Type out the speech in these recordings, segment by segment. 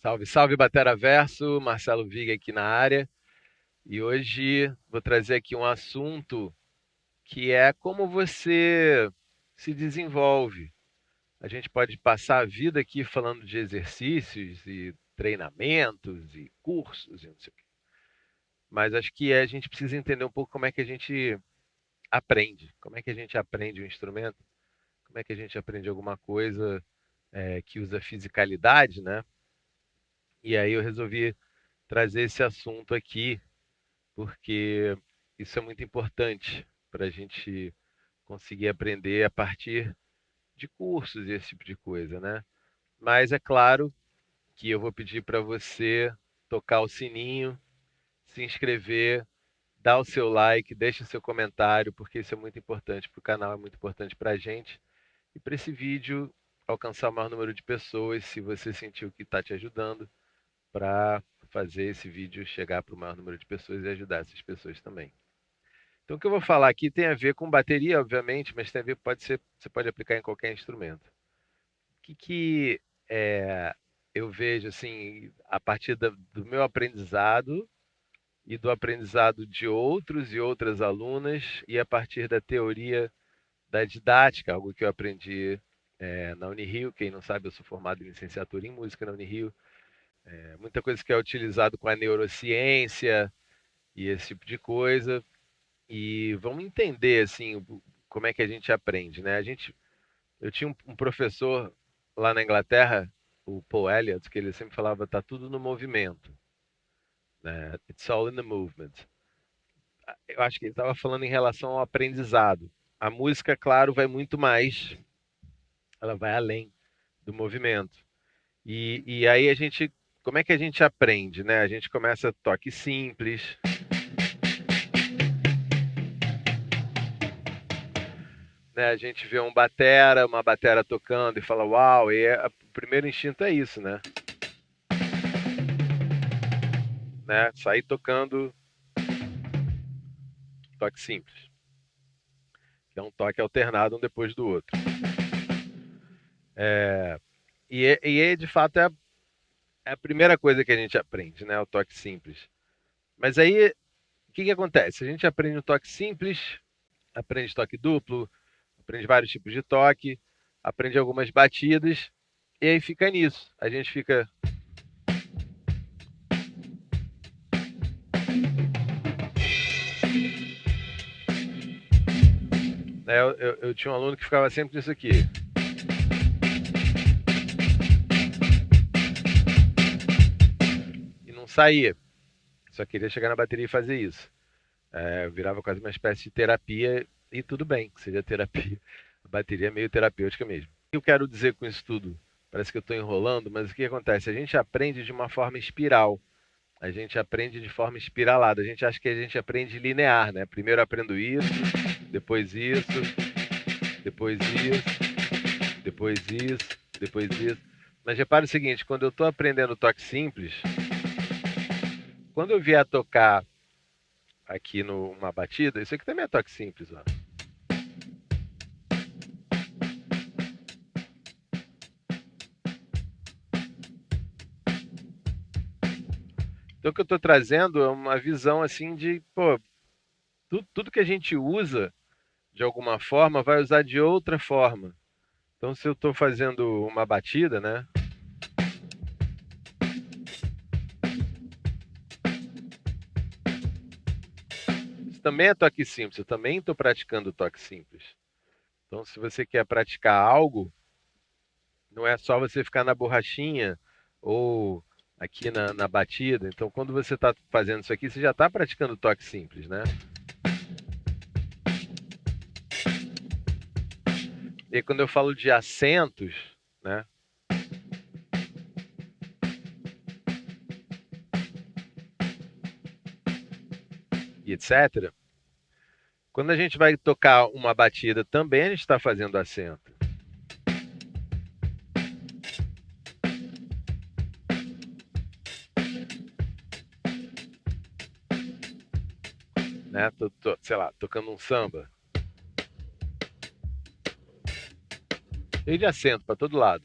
Salve, salve, Batera Verso, Marcelo Viga aqui na área. E hoje vou trazer aqui um assunto que é como você se desenvolve. A gente pode passar a vida aqui falando de exercícios e treinamentos e cursos e não sei o quê. Mas acho que a gente precisa entender um pouco como é que a gente aprende. Como é que a gente aprende um instrumento? Como é que a gente aprende alguma coisa que usa fisicalidade, né? E aí eu resolvi trazer esse assunto aqui porque isso é muito importante para a gente conseguir aprender a partir de cursos e esse tipo de coisa, né? Mas é claro que eu vou pedir para você tocar o sininho, se inscrever, dar o seu like, deixe o seu comentário, porque isso é muito importante para o canal, é muito importante para a gente e para esse vídeo alcançar o maior número de pessoas, se você sentiu que está te ajudando, para fazer esse vídeo chegar para o maior número de pessoas e ajudar essas pessoas também. Então, o que eu vou falar aqui tem a ver com bateria, obviamente, mas tem a ver, você pode aplicar em qualquer instrumento. O que eu vejo, assim, a partir do meu aprendizado e do aprendizado de outros e outras alunas, e a partir da teoria da didática, algo que eu aprendi na Unirio. Quem não sabe, eu sou formado em licenciatura em música na Unirio. Muita coisa que é utilizado com a neurociência e esse tipo de coisa. E vamos entender assim como é que a gente aprende, né? Eu tinha um professor lá na Inglaterra, o Paul Elliott, que ele sempre falava tá tudo no movimento, né? It's all in the movement. Eu acho que ele estava falando em relação ao aprendizado. A música, claro, vai muito mais, ela vai além do movimento. E aí como é que a gente aprende, né? A gente começa toque simples, né? A gente vê uma batera tocando e fala, uau, o primeiro instinto é isso, né? Sair tocando toque simples, que é um toque alternado um depois do outro. De fato, é a primeira coisa que a gente aprende, né? O toque simples. Mas aí, o que acontece? A gente aprende um toque simples, aprende toque duplo, aprende vários tipos de toque, aprende algumas batidas, e aí fica nisso. A gente fica. Né, eu tinha um aluno que ficava sempre nisso aqui. E não saía. Só queria chegar na bateria e fazer isso. Virava quase uma espécie de terapia, e tudo bem que seja terapia. A bateria é meio terapêutica mesmo. O que eu quero dizer com isso tudo? Parece que eu estou enrolando, mas o que acontece? A gente aprende de uma forma espiral. A gente aprende de forma espiralada. A gente acha que a gente aprende linear, né? Primeiro eu aprendo isso, depois isso, depois isso, depois isso, depois isso. Mas repare o seguinte, quando eu estou aprendendo toque simples, quando eu vier a tocar aqui numa batida, isso aqui também é toque simples, ó. Então o que eu estou trazendo é uma visão assim de, pô, tudo que a gente usa de alguma forma vai usar de outra forma. Então se eu estou fazendo uma batida, né? Isso também é toque simples, eu também estou praticando toque simples. Então se você quer praticar algo, não é só você ficar na borrachinha ou aqui na batida. Então quando você está fazendo isso aqui, você já está praticando toque simples, né? E quando eu falo de acentos, né? E etc. Quando a gente vai tocar uma batida, também a gente está fazendo acento. Né? Sei lá, tocando um samba. Cheio de acento para todo lado.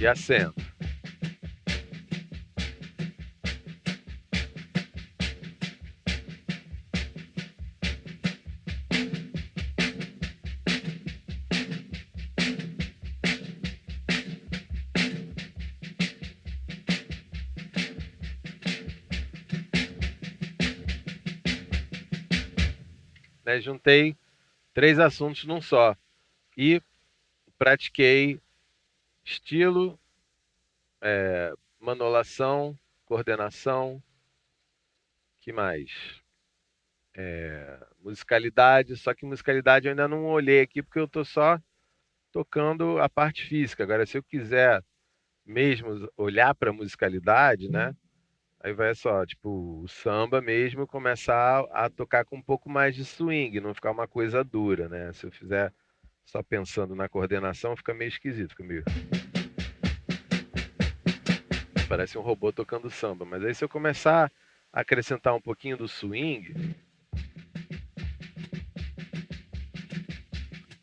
e acento. Né? Juntei 3 assuntos num só e pratiquei estilo, manolação, coordenação, que mais? Musicalidade, só que musicalidade eu ainda não olhei aqui porque eu estou só tocando a parte física. Agora, se eu quiser mesmo olhar para a musicalidade, né? Aí vai só, tipo, o samba mesmo começar a tocar com um pouco mais de swing, não ficar uma coisa dura, né? Se eu fizer só pensando na coordenação, fica meio esquisito, fica meio... Parece um robô tocando samba. Mas aí se eu começar a acrescentar um pouquinho do swing,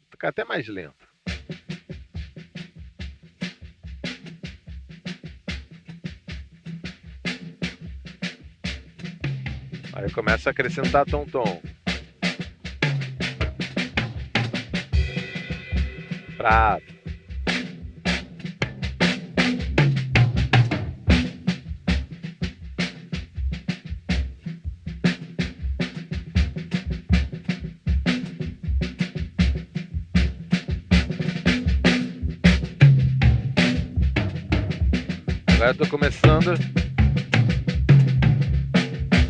ficar até mais lento. Aí eu começo a acrescentar tom-tom. Prato. Agora eu tô começando a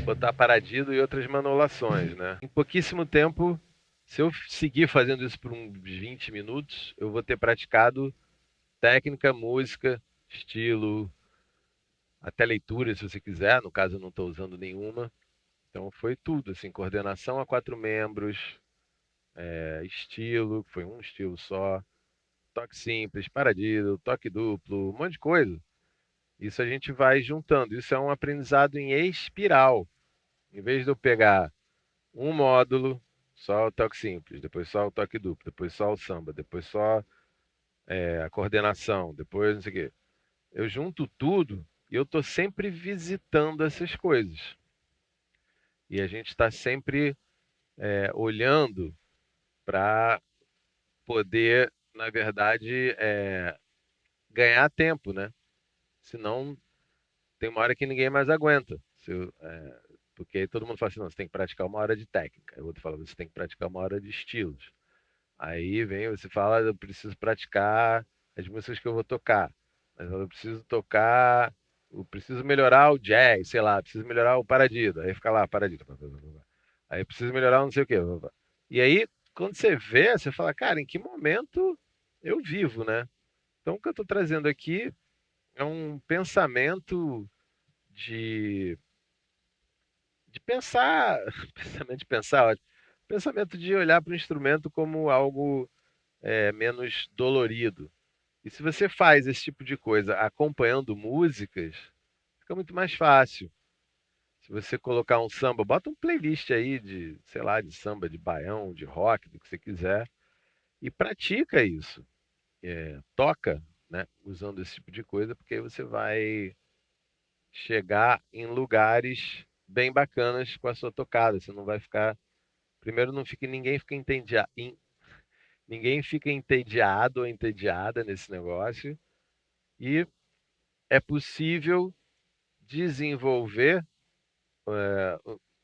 botar paradido e outras manolações, né? Em pouquíssimo tempo, se eu seguir fazendo isso por uns 20 minutos, eu vou ter praticado técnica, música, estilo, até leitura, se você quiser. No caso, eu não estou usando nenhuma. Então foi tudo, assim, coordenação a 4 membros, estilo, que foi um estilo só, toque simples, paradido, toque duplo, um monte de coisa. Isso a gente vai juntando. Isso é um aprendizado em espiral. Em vez de eu pegar um módulo, só o toque simples, depois só o toque duplo, depois só o samba, depois só a coordenação, depois não sei o quê. Eu junto tudo e eu estou sempre visitando essas coisas. E a gente está sempre olhando para poder, na verdade, ganhar tempo, né? Senão tem uma hora que ninguém mais aguenta. Porque aí todo mundo fala assim, não, você tem que praticar 1 hora de técnica. Aí o outro fala, você tem que praticar 1 hora de estilos. Aí vem, você fala, eu preciso praticar as músicas que eu vou tocar. Mas eu preciso tocar, eu preciso melhorar o jazz, sei lá, preciso melhorar o paradido. Aí fica lá, paradido. Aí preciso melhorar o não sei o quê. E aí, quando você vê, você fala, cara, em que momento eu vivo, né? Então, o que eu estou trazendo aqui é um pensamento de, de pensar, pensamento de pensar, ótimo. Pensamento de olhar para o instrumento como algo menos dolorido. E se você faz esse tipo de coisa acompanhando músicas, fica muito mais fácil. Se você colocar um samba, bota um playlist aí de, sei lá, de samba, de baião, de rock, do que você quiser, e pratica isso. Toca, né, usando esse tipo de coisa, porque aí você vai chegar em lugares bem bacanas com a sua tocada. Você não vai ficar. Primeiro, não fica, ninguém fica entediado ou entediada nesse negócio. E é possível desenvolver,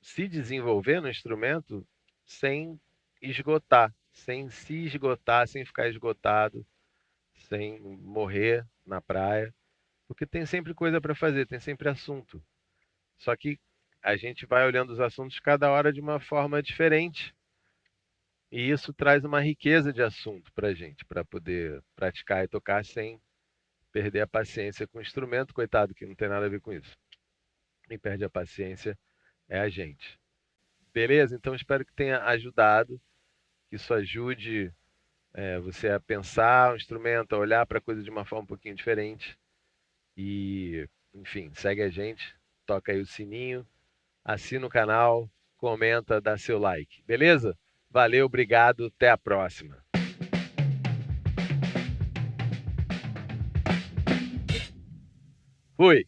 se desenvolver no instrumento sem esgotar, sem se esgotar, sem ficar esgotado, sem morrer na praia, porque tem sempre coisa para fazer, tem sempre assunto. Só que a gente vai olhando os assuntos cada hora de uma forma diferente. E isso traz uma riqueza de assunto para a gente, para poder praticar e tocar sem perder a paciência com o instrumento, coitado, que não tem nada a ver com isso. Quem perde a paciência é a gente. Beleza? Então espero que tenha ajudado, que isso ajude você a pensar o instrumento, a olhar para a coisa de uma forma um pouquinho diferente. E, enfim, segue a gente, toca aí o sininho, assina o canal, comenta, dá seu like. Beleza? Valeu, obrigado, até a próxima. Fui!